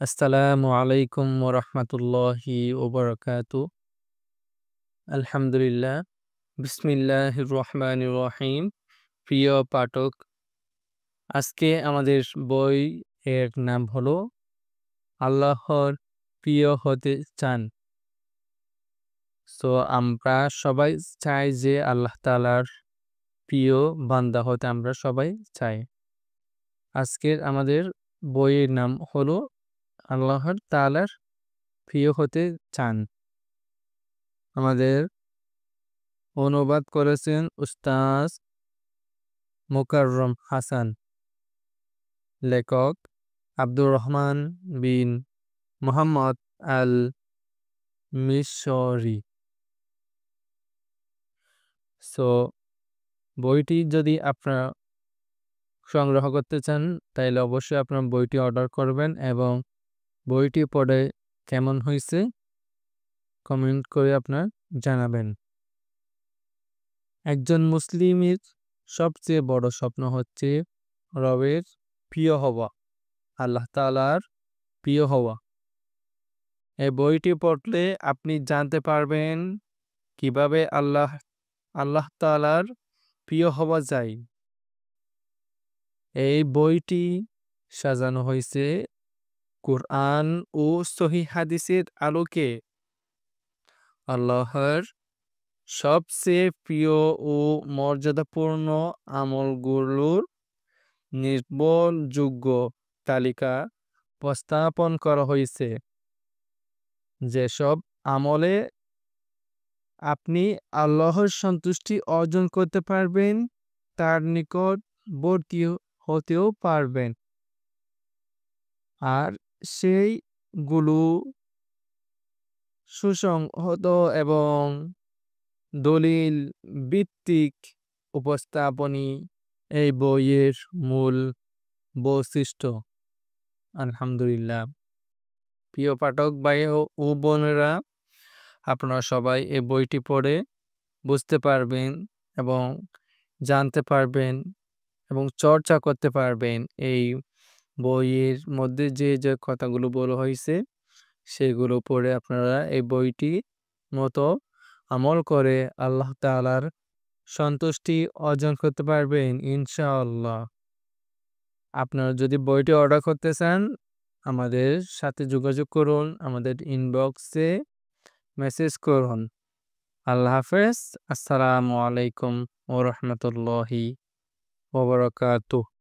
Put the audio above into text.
আসসালামু আলাইকুম ওরহমতুল্লাহি ওবরাকাতু। আলহামদুলিল্লাহ, বিসমিল্লাহির রহমানির রহিম। প্রিয় পাঠক, আজকে আমাদের বই এর নাম হলো আল্লাহর প্রিয় হতে চান। তো আমরা সবাই চাই যে আল্লাহ তাআলার প্রিয় বান্দা হতে আমরা সবাই চাই। আজকের আমাদের বইয়ের নাম হলো আল্লাহর তাআলার প্রিয় হতে চান। আমাদের অনুবাদ করেছেন উস্তাজ মোকাররম হাসান। লেখক আব্দুর রহমান বিন মোহাম্মদ আল মিশরি। সো বইটি যদি আপনারা সংগ্রহ করতে চান তাহলে অবশ্যই আপনার বইটি অর্ডার করবেন এবং বইটি পড়ে কেমন হয়েছে কমেন্ট করে আপনার জানাবেন। একজন মুসলিমের সবচেয়ে বড় স্বপ্ন হচ্ছে রবের প্রিয় হওয়া, আল্লাহ তাআলার প্রিয় হওয়া। এই বইটি পড়লে আপনি জানতে পারবেন কিভাবে আল্লাহ তাআলার প্রিয় হওয়া যায়। এই বইটি সাজানো হয়েছে কুরআন ও সহিহ হাদিসের আলোকে। আল্লাহর সবচেয়ে প্রিয় ও মর্যাদাপূর্ণ আমলগুলোর নির্ভরযোগ্য তালিকা উপস্থাপন করা হয়েছে। যেসব আমলে আপনি আল্লাহর সন্তুষ্টি অর্জন করতে পারবেন, তার নিকটবর্তী হতেও পারবেন, আর সেইগুলো সুসংহত এবং দলিল ভিত্তিক উপস্থাপনই এই বইয়ের মূল বৈশিষ্ট্য। আলহামদুলিল্লাহ, প্রিয় পাঠক ভাই ও বোনেরা, আপনারা সবাই এই বইটি পড়ে বুঝতে পারবেন এবং জানতে পারবেন এবং চর্চা করতে পারবেন। এই বইয়ের মধ্যে যে কথাগুলো বলা হয়েছে সেগুলো পড়ে আপনারা এই বইটি মতো আমল করে আল্লাহ তাআলার সন্তুষ্টি অর্জন করতে পারবেন ইনশাআল্লাহ। আপনারা যদি বইটি অর্ডার করতে চান আমাদের সাথে যোগাযোগ করুন, আমাদের ইনবক্সে মেসেজ করুন। আল্লাহ হাফেজ। আসসালামু আলাইকুম ওয়া রাহমাতুল্লাহি ওয়া বারাকাতুহু।